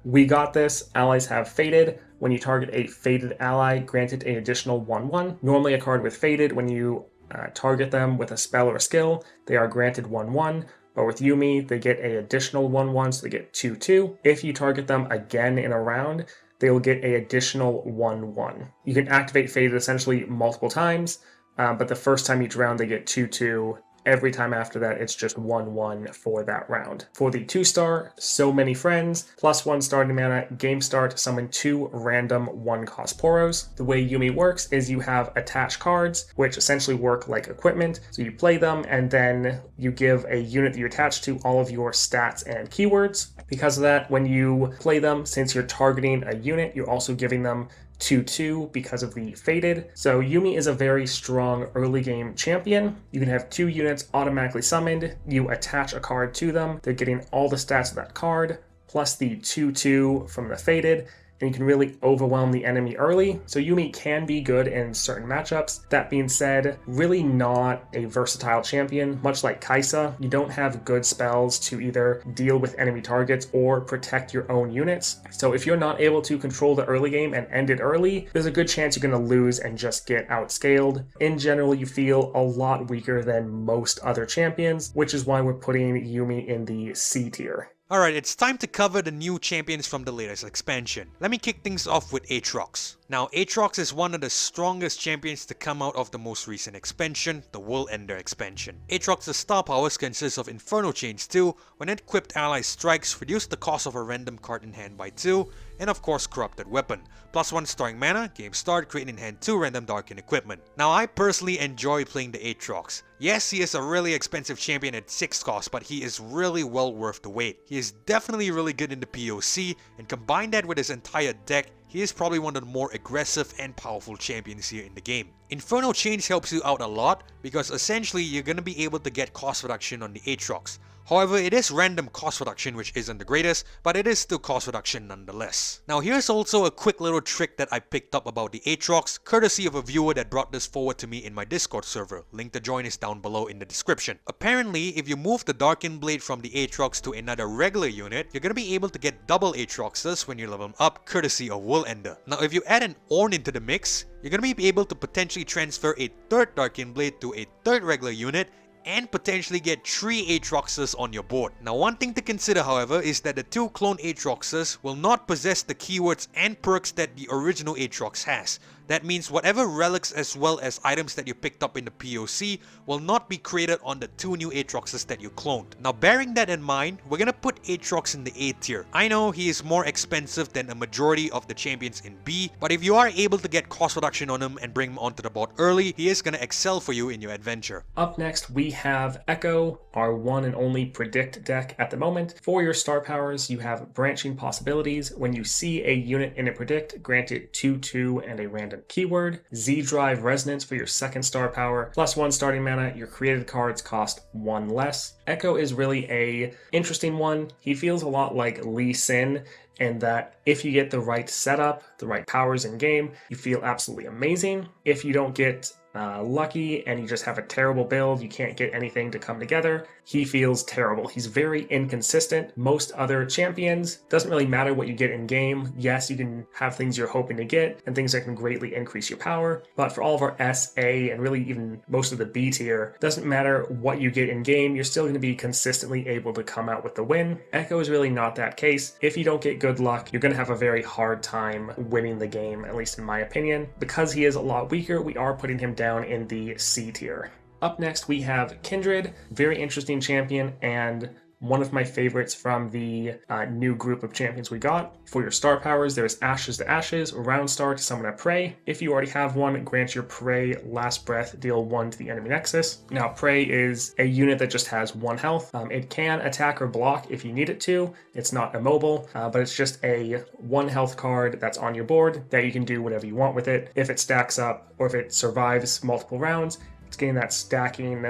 We Got This. Allies have Fated. When you target a Fated ally, granted an additional 1/1. Normally a card with Fated, when you target them with a spell or a skill, they are granted 1/1. But with Yuumi, they get an additional 1/1, so they get 2/2. If you target them again in a round, they will get an additional 1/1. You can activate Fated essentially multiple times, but the first time each round they get 2/2. Every time after that, it's just 1/1 for that round. For the 2-star, So Many Friends, +1 starting mana, game start, summon 2 random 1-cost Poros. The way Yuumi works is you have attached cards, which essentially work like equipment. So you play them, and then you give a unit that you attach to all of your stats and keywords. Because of that, when you play them, since you're targeting a unit, you're also giving them 2/2 because of the Fated. So Yuumi is a very strong early game champion. You can have 2 units automatically summoned, you attach a card to them, they're getting all the stats of that card, plus the 2/2 from the Fated, and you can really overwhelm the enemy early. So Yuumi can be good in certain matchups. That being said, really not a versatile champion. Much like Kai'Sa, you don't have good spells to either deal with enemy targets or protect your own units. So if you're not able to control the early game and end it early, there's a good chance you're going to lose and just get outscaled. In general, you feel a lot weaker than most other champions, which is why we're putting Yuumi in the C tier. Alright, it's time to cover the new champions from the latest expansion. Let me kick things off with Aatrox. Now, Aatrox is one of the strongest champions to come out of the most recent expansion, the World Ender expansion. Aatrox's star powers consist of Inferno Chains 2, when equipped ally strikes, reduce the cost of a random card in hand by 2, and of course Corrupted Weapon. +1 starring mana, game start, create in hand 2 random Darkin equipment. Now I personally enjoy playing the Aatrox. Yes, he is a really expensive champion at 6 cost, but he is really well worth the wait. He is definitely really good in the POC, and combine that with his entire deck, he is probably one of the more aggressive and powerful champions here in the game. Inferno Chains helps you out a lot, because essentially you're gonna be able to get cost reduction on the Aatrox. However, it is random cost reduction, which isn't the greatest, but it is still cost reduction nonetheless. Now here's also a quick little trick that I picked up about the Aatrox, courtesy of a viewer that brought this forward to me in my Discord server. Link to join is down below in the description. Apparently, if you move the Darkin Blade from the Aatrox to another regular unit, you're gonna be able to get double Aatroxes when you level them up, courtesy of World Ender. Now if you add an Ornn into the mix, you're gonna be able to potentially transfer a third Darkin Blade to a third regular unit, and potentially get 3 Aatroxes on your board. Now one thing to consider however is that the 2 clone Aatroxes will not possess the keywords and perks that the original Aatrox has. That means whatever relics as well as items that you picked up in the POC will not be created on the 2 new Aatroxes that you cloned. Now bearing that in mind, we're gonna put Aatrox in the A tier. I know he is more expensive than a majority of the champions in B, but if you are able to get cost reduction on him and bring him onto the board early, he is gonna excel for you in your adventure. Up next we have Ekko, our one and only predict deck at the moment. For your star powers, you have branching possibilities. When you see a unit in a predict, grant it 2/2 and a random keyword. Z-Drive Resonance for your second star power. +1 starting mana, your created cards cost 1 less. Ekko is really a interesting one. He feels a lot like Lee Sin, and that if you get the right setup, the right powers in game, you feel absolutely amazing. If you don't get lucky and you just have a terrible build, you can't get anything to come together, he feels terrible. He's very inconsistent. Most other champions, doesn't really matter what you get in game. Yes, you can have things you're hoping to get and things that can greatly increase your power, but for all of our S, A, and really even most of the B tier, doesn't matter what you get in game, you're still going to be consistently able to come out with the win. Ekko is really not that case. If you don't get good luck, you're going to have a very hard time winning the game, at least in my opinion. Because he is a lot weaker, we are putting him down in the C tier. Up next we have Kindred, very interesting champion and one of my favorites from the new group of champions we got. For your star powers, there's Ashes to Ashes, round star to summon a prey. If you already have one, grant your prey last breath, deal 1 to the enemy nexus. Now prey is a unit that just has 1 health. It can attack or block if you need it to. It's not immobile, but it's just a 1 health card that's on your board that you can do whatever you want with it. If it stacks up or if it survives multiple rounds, it's getting that stacking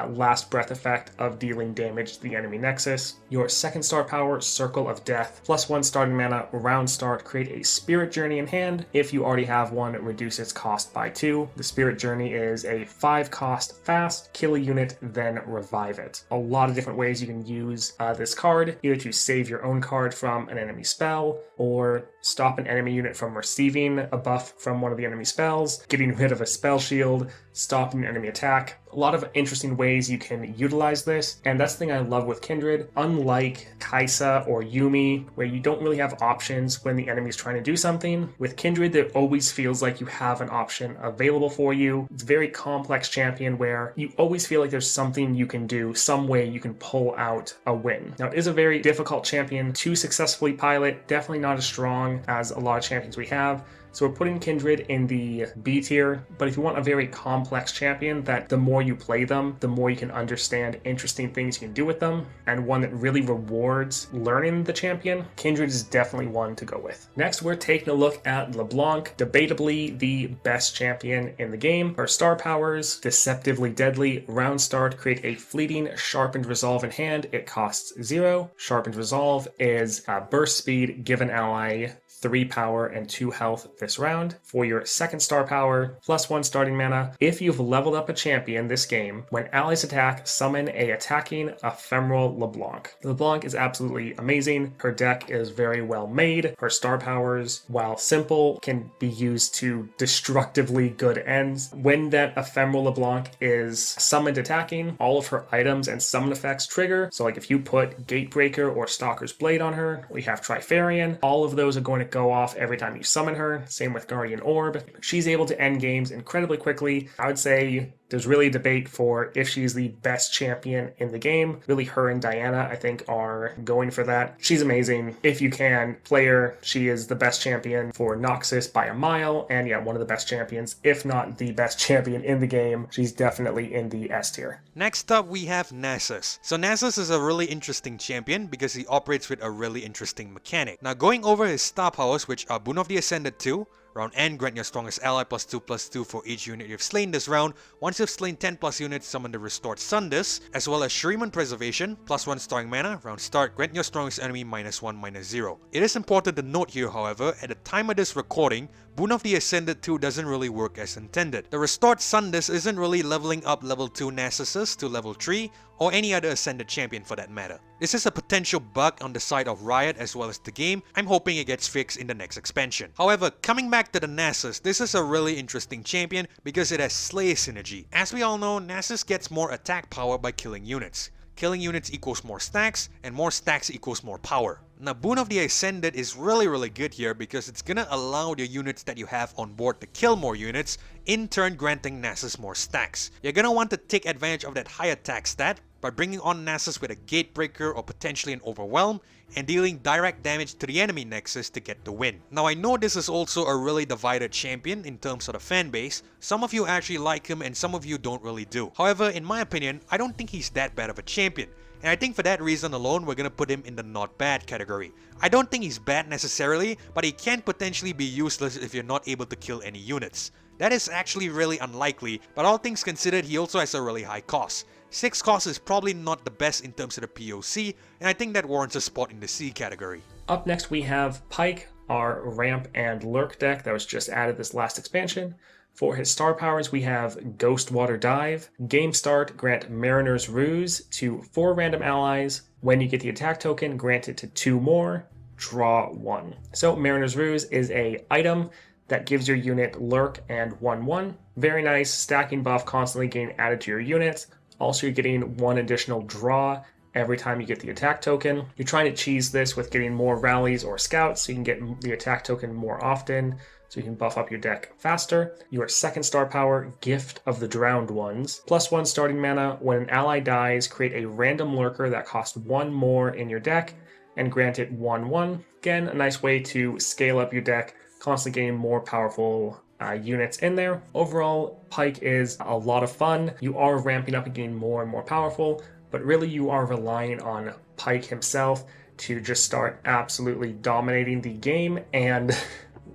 last breath effect of dealing damage to the enemy nexus. Your second star power, Circle of Death, +1 starting mana, round start, create a Spirit Journey in hand. If you already have one, reduce its cost by 2. The Spirit Journey is a 5 cost fast, kill a unit, then revive it. A lot of different ways you can use this card, either to save your own card from an enemy spell, or stop an enemy unit from receiving a buff from one of the enemy spells, getting rid of a spell shield, stopping an enemy attack. A lot of interesting ways you can utilize this, and that's the thing I love with Kindred. Unlike Kai'Sa or Yuumi, where you don't really have options when the enemy's trying to do something, with Kindred there always feels like you have an option available for you. It's a very complex champion where you always feel like there's something you can do, some way you can pull out a win. Now it is a very difficult champion to successfully pilot, definitely not as strong as a lot of champions we have, So we're putting Kindred in the B tier, but if you want a very complex champion that the more you play them, the more you can understand interesting things you can do with them, and one that really rewards learning the champion, Kindred is definitely one to go with. Next, we're taking a look at LeBlanc, debatably the best champion in the game. Her star powers, deceptively deadly, round start, create a fleeting sharpened resolve in hand. It costs 0. Sharpened resolve is burst speed, give an ally 3 power and 2 health this round. For your second star power, +1 starting mana. If you've leveled up a champion this game, when allies attack, summon a attacking ephemeral LeBlanc. LeBlanc is absolutely amazing. Her deck is very well made. Her star powers, while simple, can be used to destructively good ends. When that ephemeral LeBlanc is summoned attacking, all of her items and summon effects trigger. So like if you put Gatebreaker or Stalker's Blade on her, we have Trifarian, all of those are going to go off every time you summon her. Same with Guardian Orb. She's able to end games incredibly quickly. I would say there's really a debate for if she's the best champion in the game. Really, her and Diana, I think, are going for that. She's amazing. If you can, play her. She is the best champion for Noxus by a mile, and yeah, one of the best champions, if not the best champion in the game. She's definitely in the S tier. Next up, we have Nasus. So Nasus is a really interesting champion because he operates with a really interesting mechanic. Now, going over his star powers, which are Boon of the Ascended 2, round end, grant your strongest ally +2/+2 for each unit you've slain this round. Once you've slain 10+ units, summon the Restored Sun Disc, as well as Shuriman Preservation, +1 starring mana. Round start, grant your strongest enemy -1/-0. It is important to note here, however, at the time of this recording, Boon of the Ascended 2 doesn't really work as intended. The Restored Sun Disc isn't really leveling up level 2 Nasuses to level 3, or any other Ascended champion for that matter. This is a potential bug on the side of Riot as well as the game. I'm hoping it gets fixed in the next expansion. However, coming back to the Nasus, this is a really interesting champion because it has Slay synergy. As we all know, Nasus gets more attack power by killing units. Killing units equals more stacks, and more stacks equals more power. Now, Boon of the Ascended is really good here because it's gonna allow the units that you have on board to kill more units, in turn granting Nasus more stacks. You're gonna want to take advantage of that high attack stat by bringing on Nasus with a Gatebreaker or potentially an Overwhelm, and dealing direct damage to the enemy Nexus to get the win. Now, I know this is also a really divided champion in terms of the fan base. Some of you actually like him and some of you don't really do. However, in my opinion, I don't think he's that bad of a champion. And I think for that reason alone, we're gonna put him in the not bad category. I don't think he's bad necessarily, but he can potentially be useless if you're not able to kill any units. That is actually really unlikely, but all things considered, he also has a really high cost. 6 cost is probably not the best in terms of the POC, and I think that warrants a spot in the C category. Up next we have Pyke, our ramp and lurk deck that was just added this last expansion. For his star powers, we have Ghost Water Dive. Game start, grant Mariner's Ruse to 4 random allies. When you get the attack token, grant it to 2 more. Draw 1. So Mariner's Ruse is a item that gives your unit lurk and 1/1. Very nice stacking buff, constantly getting added to your units. Also, you're getting 1 additional draw every time you get the attack token. You're trying to cheese this with getting more rallies or scouts so you can get the attack token more often, so you can buff up your deck faster. Your second star power, Gift of the Drowned Ones. +1 starting mana. When an ally dies, create a random lurker that costs 1 more in your deck and grant it 1/1. Again, a nice way to scale up your deck, constantly getting more powerful units in there. Overall, Pyke is a lot of fun. You are ramping up and getting more and more powerful, but really you are relying on Pyke himself to just start absolutely dominating the game and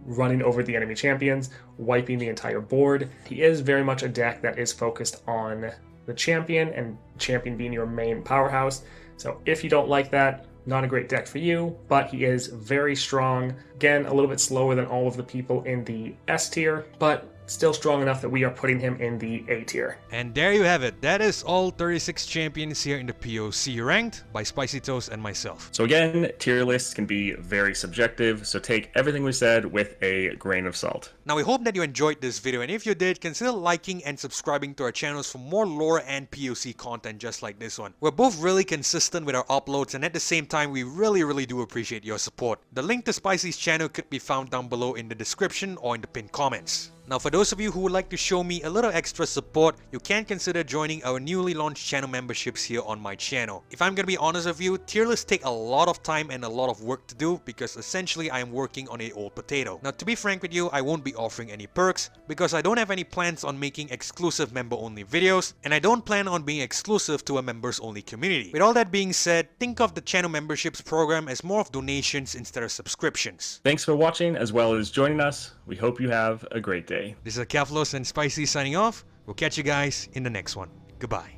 running over the enemy champions, wiping the entire board. He is very much a deck that is focused on the champion, and champion being your main powerhouse. So if you don't like that, not a great deck for you, but he is very strong. Again, a little bit slower than all of the people in the S tier, but still strong enough that we are putting him in the A tier. And there you have it. That is all 36 champions here in the POC ranked by Spicy Toast and myself. So again, tier lists can be very subjective, so take everything we said with a grain of salt. Now, we hope that you enjoyed this video, and if you did, consider liking and subscribing to our channels for more lore and POC content just like this one. We're both really consistent with our uploads, and at the same time, we really do appreciate your support. The link to Spicy's channel could be found down below in the description or in the pinned comments. Now for those of you who would like to show me a little extra support, you can consider joining our newly launched channel memberships here on my channel. If I'm gonna be honest with you, tier lists take a lot of time and a lot of work to do because essentially I am working on a old potato. Now to be frank with you, I won't be offering any perks because I don't have any plans on making exclusive member only videos, and I don't plan on being exclusive to a members only community. With all that being said, think of the channel memberships program as more of donations instead of subscriptions. Thanks for watching as well as joining us. We hope you have a great day. This is Keflos and Spicy signing off. We'll catch you guys in the next one. Goodbye.